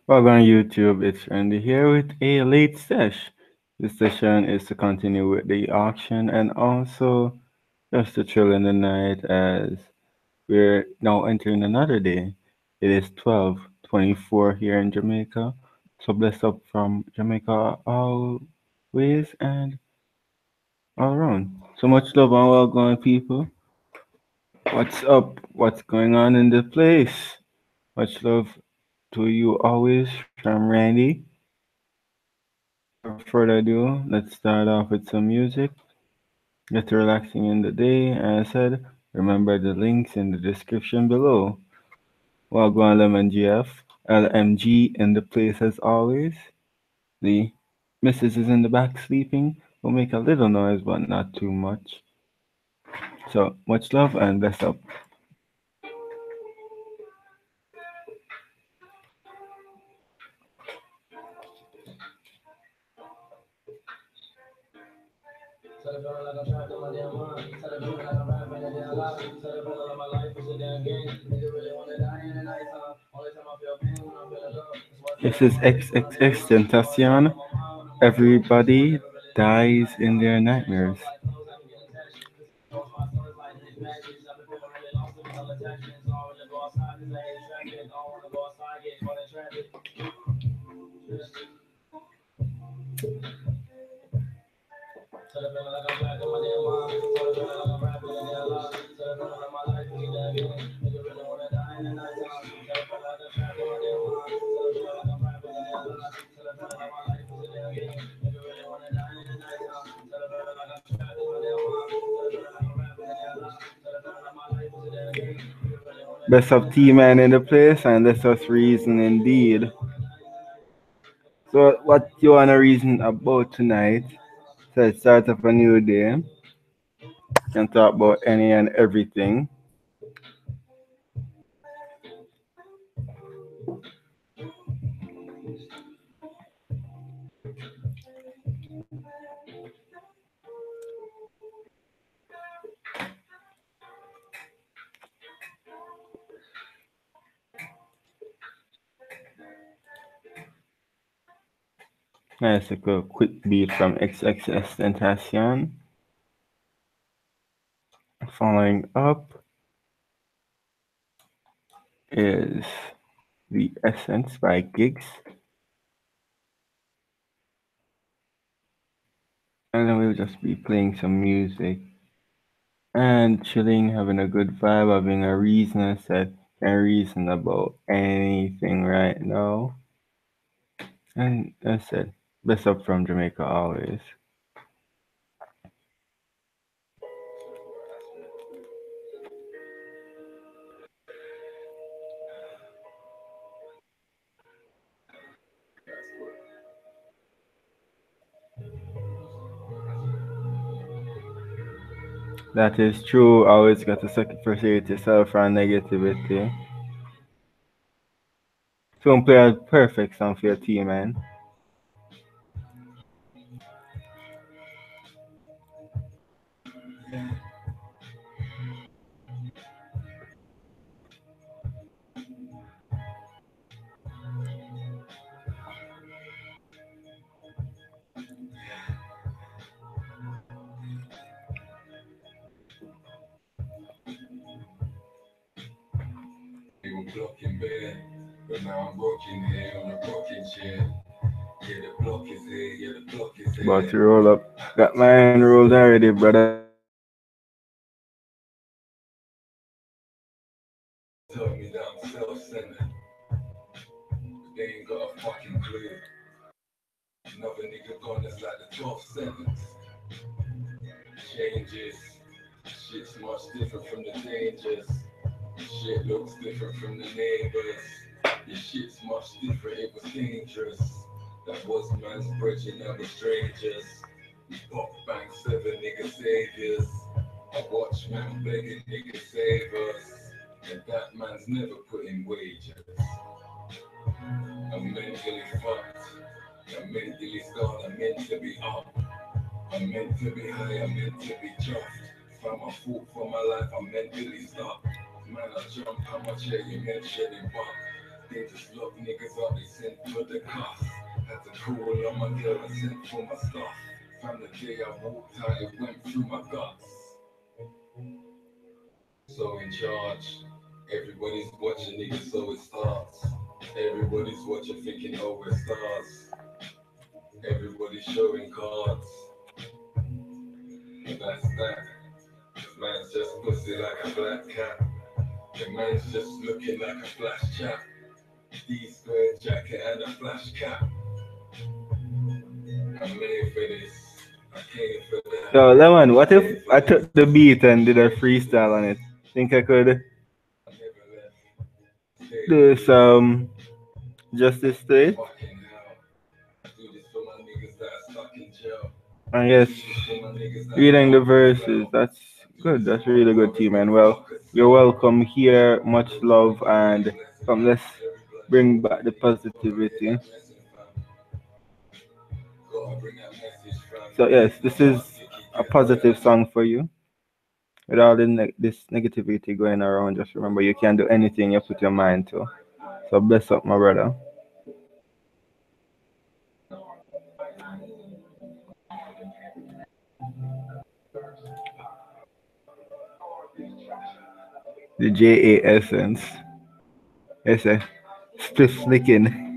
Welcome on YouTube. It's Randy here with a late sesh. This session is to continue with the auction and also just to chill in the night as we're now entering another day. It is 12:24 here in Jamaica. So bless up from Jamaica always and all around. So much love and well going people. What's up? What's going on in the place? Much love to you always from Randy. Without further ado, let's start off with some music. Get relaxing in the day. As I said, remember the links in the description below. Wagwan Lemon GF, LMG in the place as always. The missus is in the back sleeping. Will make a little noise, but not too much. So much love and bless up. This is XXX Tentacion. Everybody dies in their nightmares. Best of T-Man in the place, and let us reason indeed. So, what you wanna reason about tonight? So, it's start of a new day. Can talk about any and everything. Nice, like a quick beat from XXS Tentacion. Following up is The Essence by Gigs. And then we'll just be playing some music and chilling, having a good vibe, having a reason. I said, can reason about anything right now. And I said, best up from Jamaica always. That is true. Always got to separate yourself from negativity. So play a perfect song for your team, man. About to roll up. Got mine rolled already, brother. So, Lemon, what if I took the beat and did a freestyle on it? Think I could do some justice to it? I guess reading the verses, that's good. That's really good, team. And well, you're welcome here. Much love. And come, let's bring back the positivity. So, yes, this is a positive song for you. With all this negativity going around, just remember you can do anything you put your mind to. So, bless up, my brother. The JA Essence. It's a spliff flicking.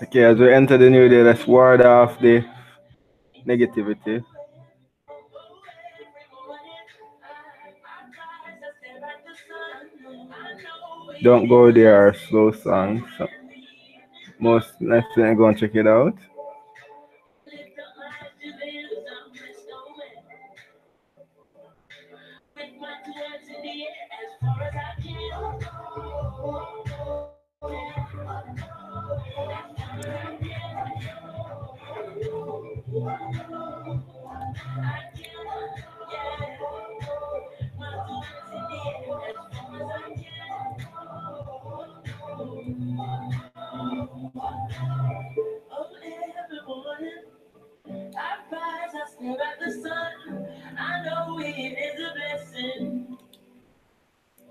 Okay, as we enter the new day, let's ward off the negativity. Don't go there, slow song. So most definitely go and check it out.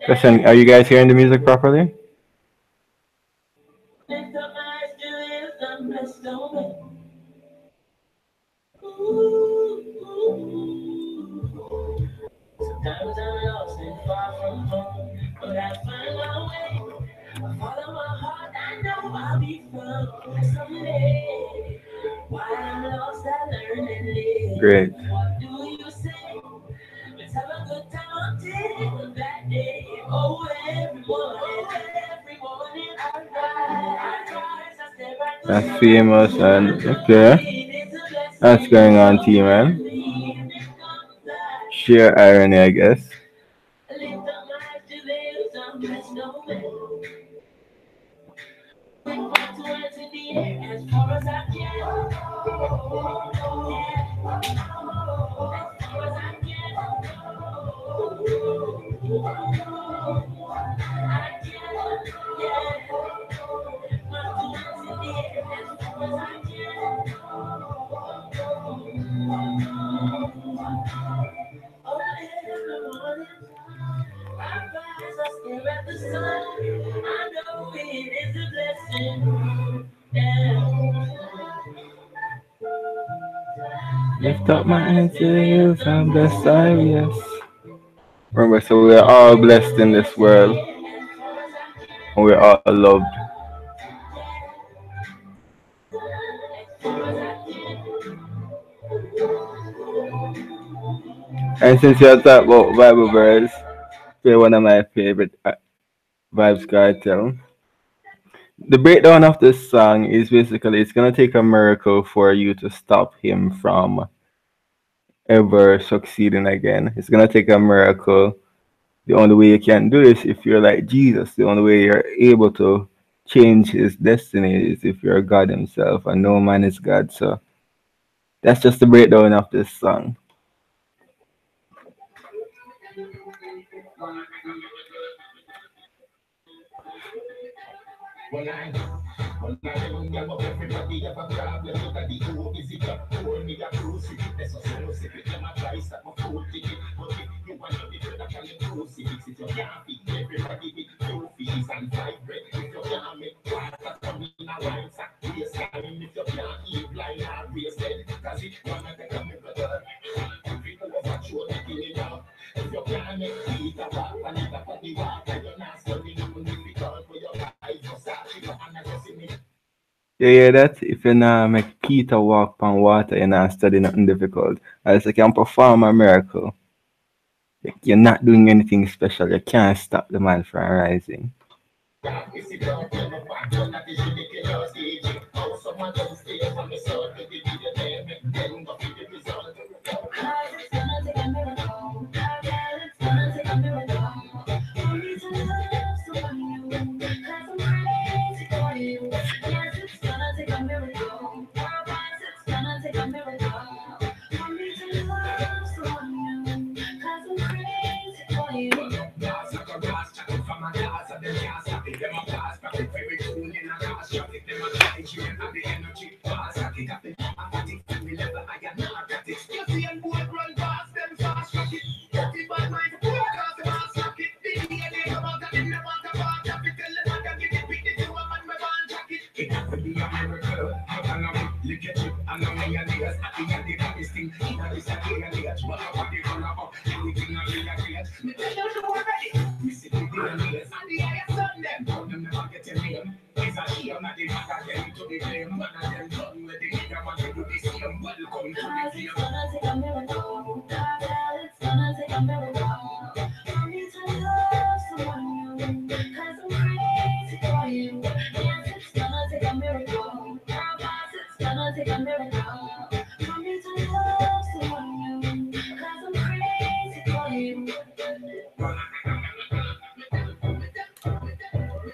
Question: are you guys hearing the music properly? Great. That's famous and okay. That's going on, team, man. Sheer irony, I guess. Lift up my hands to the hills, I'm blessed, yes. Remember, so we're all blessed in this world, and we're all loved. And since you're talking about Bible verse, play one of my favorite vibes cartel. The breakdown of this song is basically it's gonna take a miracle for you to stop him from ever succeeding again. It's gonna take a miracle. The only way you can do this if you're like Jesus. The only way you're able to change his destiny is if you're God himself, and no man is God. So that's just the breakdown of this song. You hear that? If you not make Peter walk on water, you're not studying nothing difficult. As you can perform a miracle. You're not doing anything special. You can't stop the man from rising.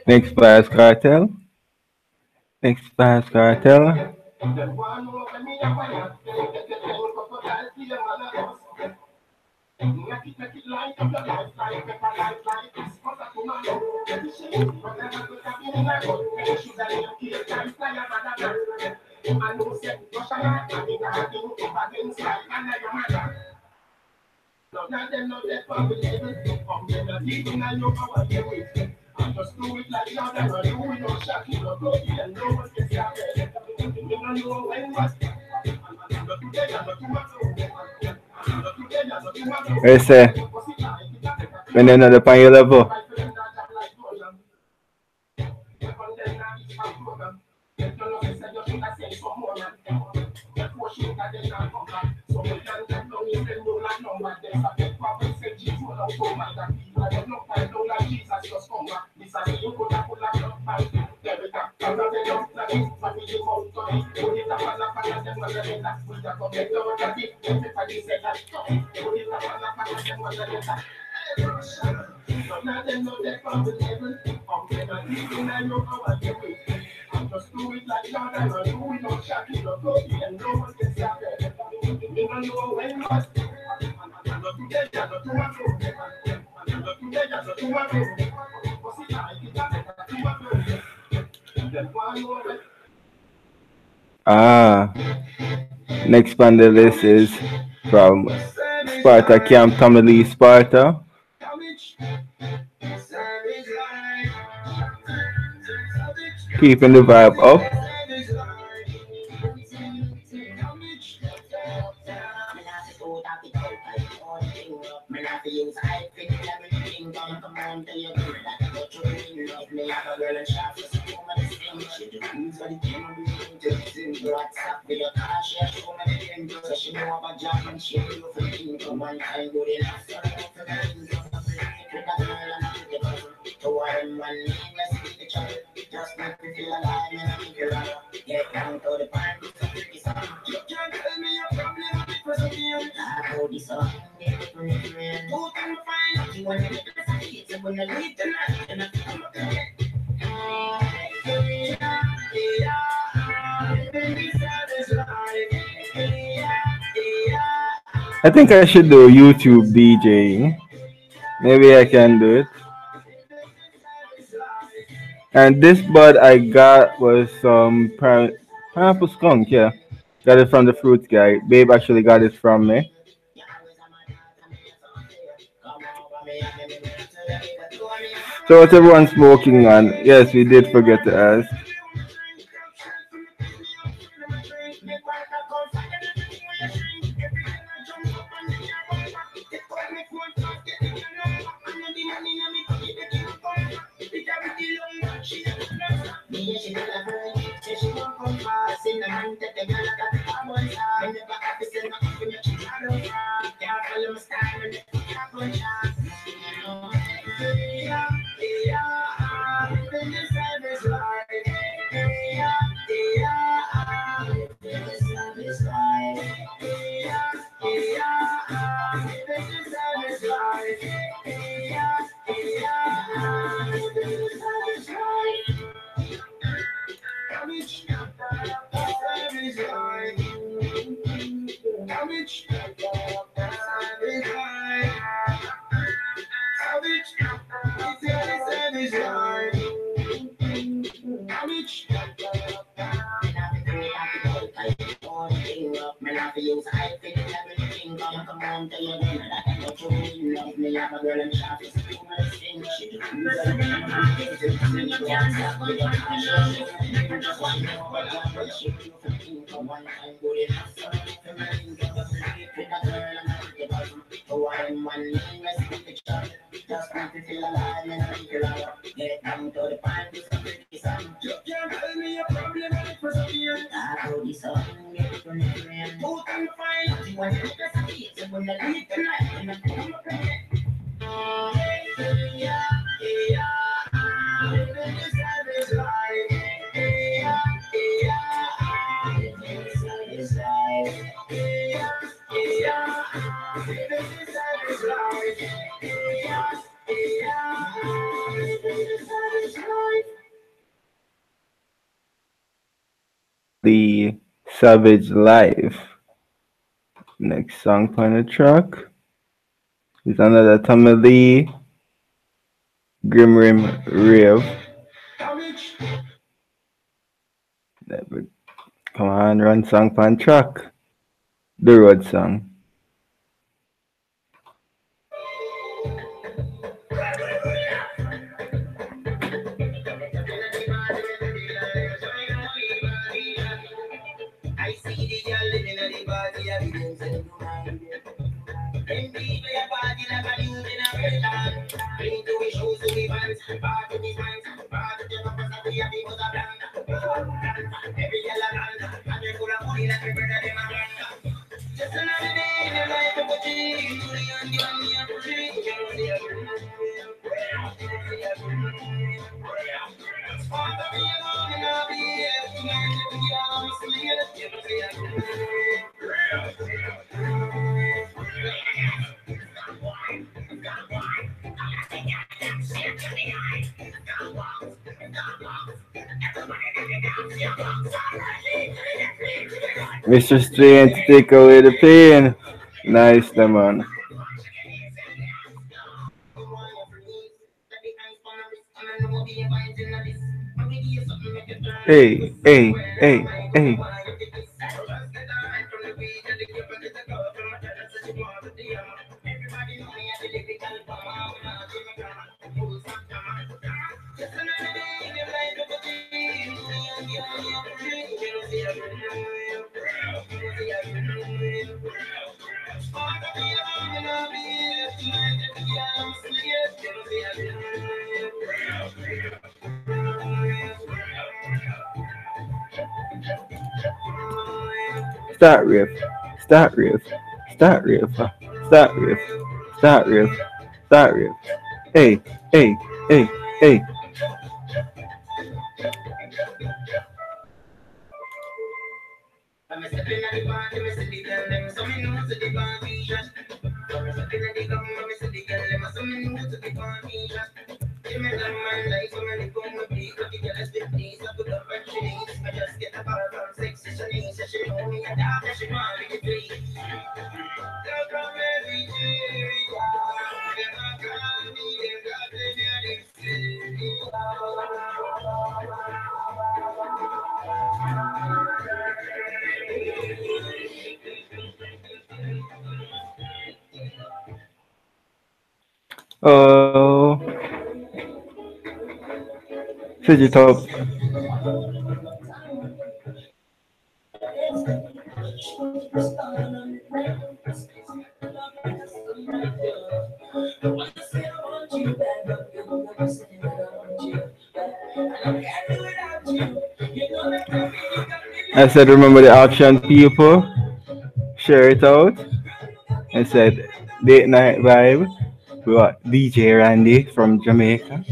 Next Spice Cartel. Next Spice Cartel. I say, when you're not upon your level. Ah, next on the list is from Sparta Camp Tommy Lee Sparta. Keeping the vibe up. I think I should do YouTube DJing. Maybe I can do it. And this bud I got was pineapple skunk. Yeah, got it from the fruit guy. Babe actually got it from me. So what's everyone smoking on? Yes, we did forget to ask. The Savage Life. Next song on the track is another Tommy Lee Grim Rim Rave. Come on, run song on track. The road song. Mr. Strange, take away the pain. Nice, the man. Hey, hey, hey, hey. Start riff, start riff, start riff, start riff, start riff, start riff. Hey, hey, hey, hey. Oh, switch it up. I said, remember the auction people? Share it out. I said, date night vibe. We got DJ Randy from Jamaica.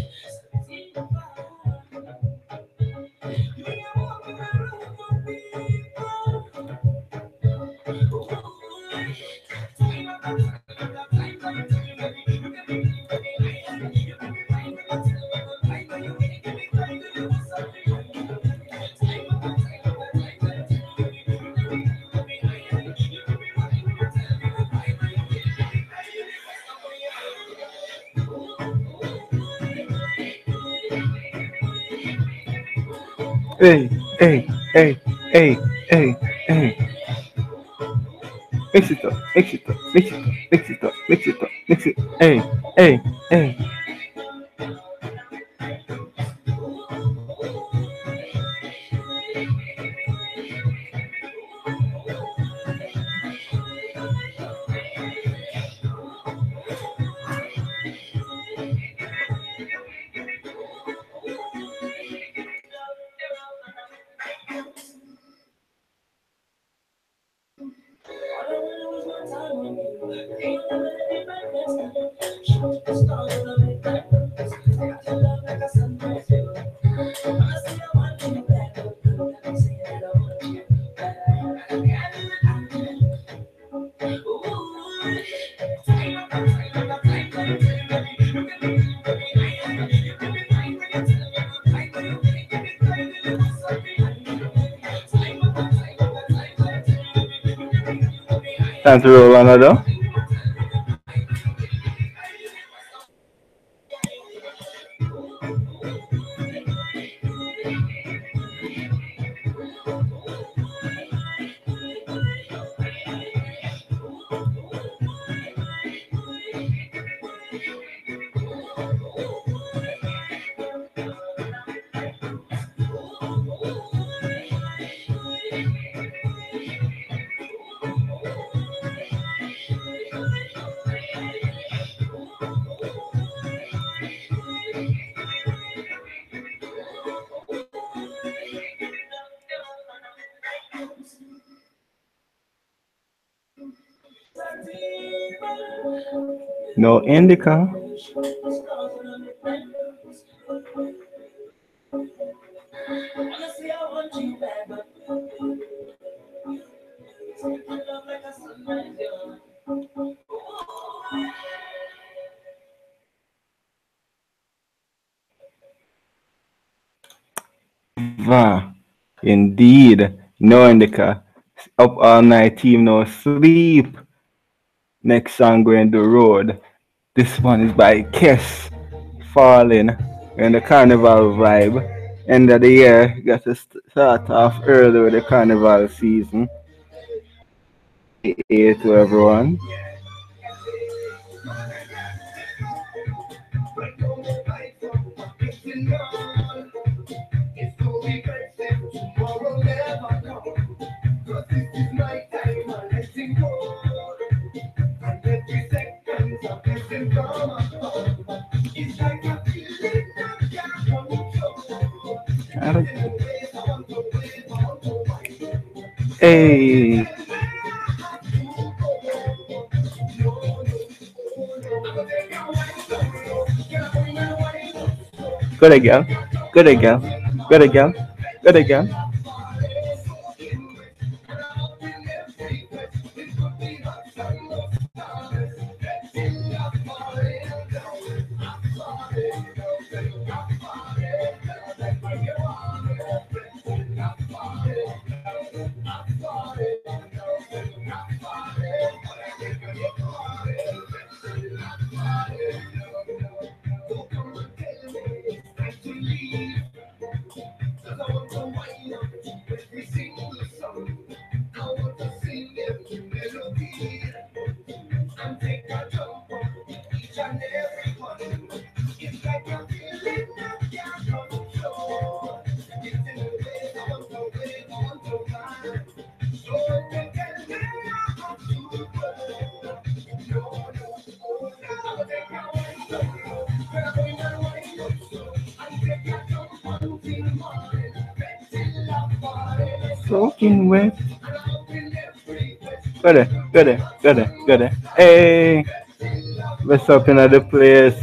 Hey, hey, hey, hey, hey, hey. Mix it up, mix it up, mix it up, mix it up, mix it up, mix it. Hey, hey, hey. Time to roll another. No indica. Va. Indeed. No indica. Up all night team no sleep. Next song going the road. This one is by Kiss. Falling. In the carnival vibe. End of the year. Got to start off early with the carnival season. AA to everyone. Hey, good again, good again, good again, good again. soaking wet. Got it, got it, got it, got it. Hey, what's up in the place?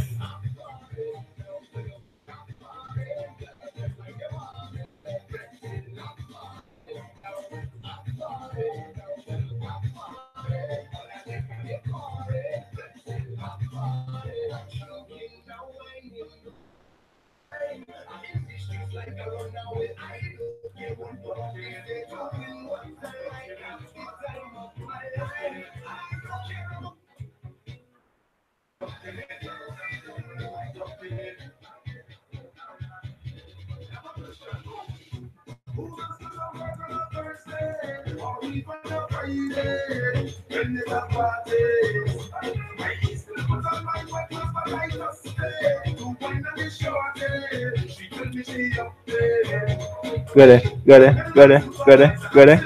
Got it, got it, got it, got it, got it.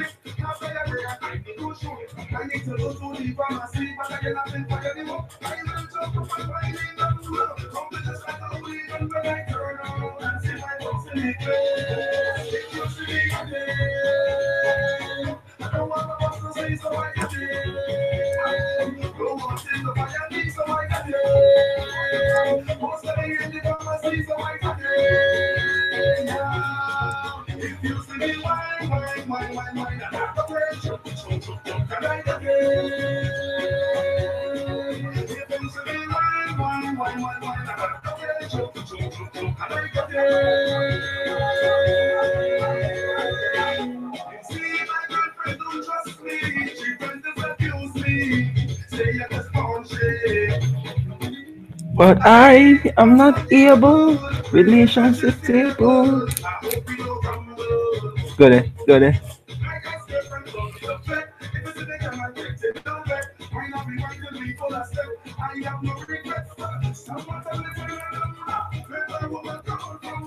But I am not able. Relationship stable. Got it, got it.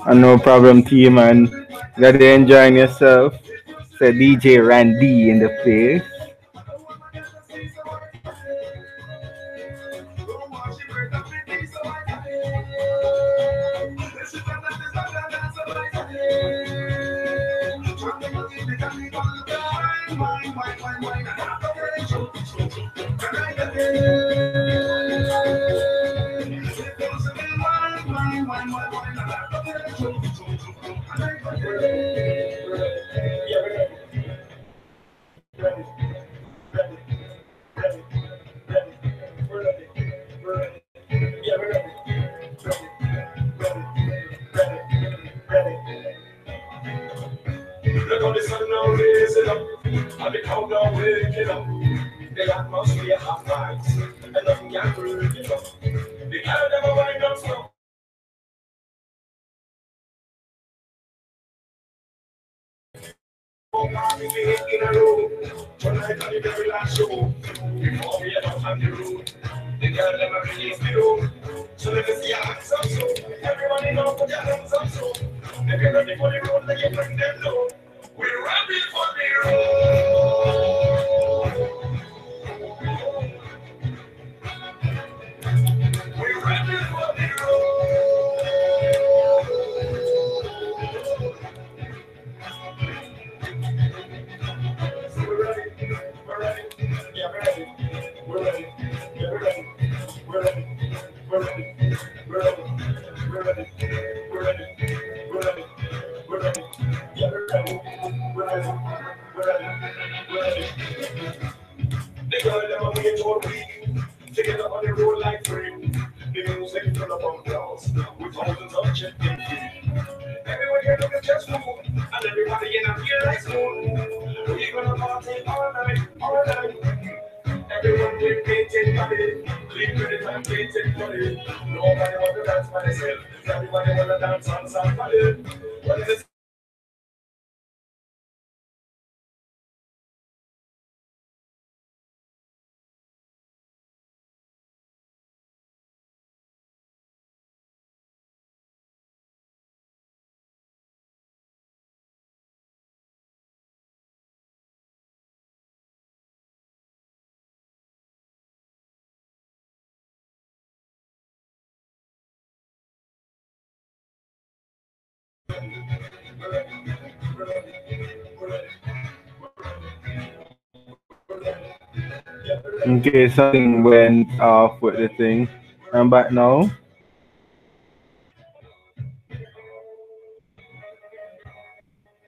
And no problem, team, man. Glad you're enjoying yourself. Say DJ Randy in the place. Look how the sun now raising up, and the crowd now waking up. The atmosphere have vibes, and nothing can break it up. The girl never wind up slow. Party in a row, tonight on the very last show. Before we head out on the road, the girl never release the road. So let me see your hands up so. Everybody know put your hands up so. If you're ready for the road, let you bring them low. We're ready for the road. We're ready for the road. So we're ready, we're ready, yeah, we're ready, we're ready, yeah, we're ready, we're ready, we're ready, we're ready, we're ready, we're ready, we're ready, we're ready, yeah, we're ready, we're ready, we're ready, we're ready. The girl never wait for a week to get up on the road like free. The music turn up on clouds with thousands of chicken feet. Everywhere you look at just move, and everybody in a feel like smooth. We gonna party all night, all night. Everyone with painted body, clean with it and painted body. Nobody wanna dance by themselves, everybody wanna dance on somebody. What is it? We're ready, we're ready, we're ready. Okay, something went off with the thing. I'm back now.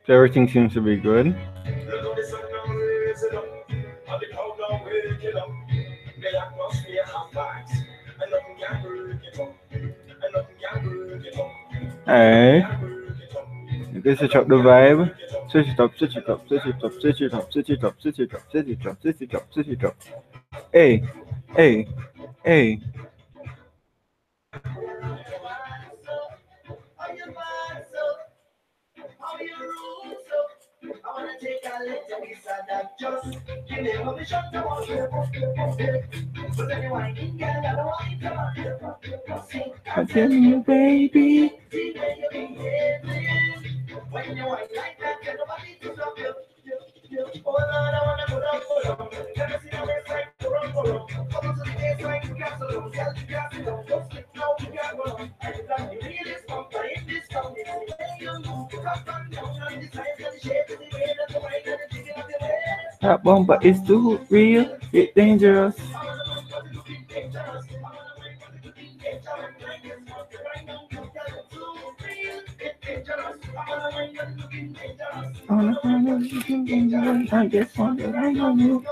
So everything seems to be good. Look how the sun now raising up, and the cloud now waking up. The atmosphere have vibes, and nothing can break it up, and nothing can break it up, and nothing Alright. can break it up, You can and switch up nothing the can vibe. break it up. Switch it up, switch it up, switch it up, switch it up, switch it up, switch it up, switch it up, switch it up, switch it up. Hey, hey, hey. How you mind so? How you root so? I wanna take a little piece of that just give me permission to walk but anyway, in girl, I don't want to sing. I tell you, baby. See where you behaving. When you whine like that, tell nobody to stop you. Oh Lord, I wanna go down, go down. Let me see the waistline, go round, go round. Come to the baseline, you can't slow down. Tell the gas it down. Just stick now, you can't go down. And you got the realest bumper in this town. It's the way you move, up and down, and the size and the shape, and the way that the wine and the jigging of the waist. That bomber is too real. It's dangerous. I wanna know what is looking dangerous. I wanna know what is looking dangerous. Like this, what you right now, you got it too real. It's dangerous. I wanna know what is looking dangerous. I On wanna the know corner, what is looking dangerous. I just want to I know you.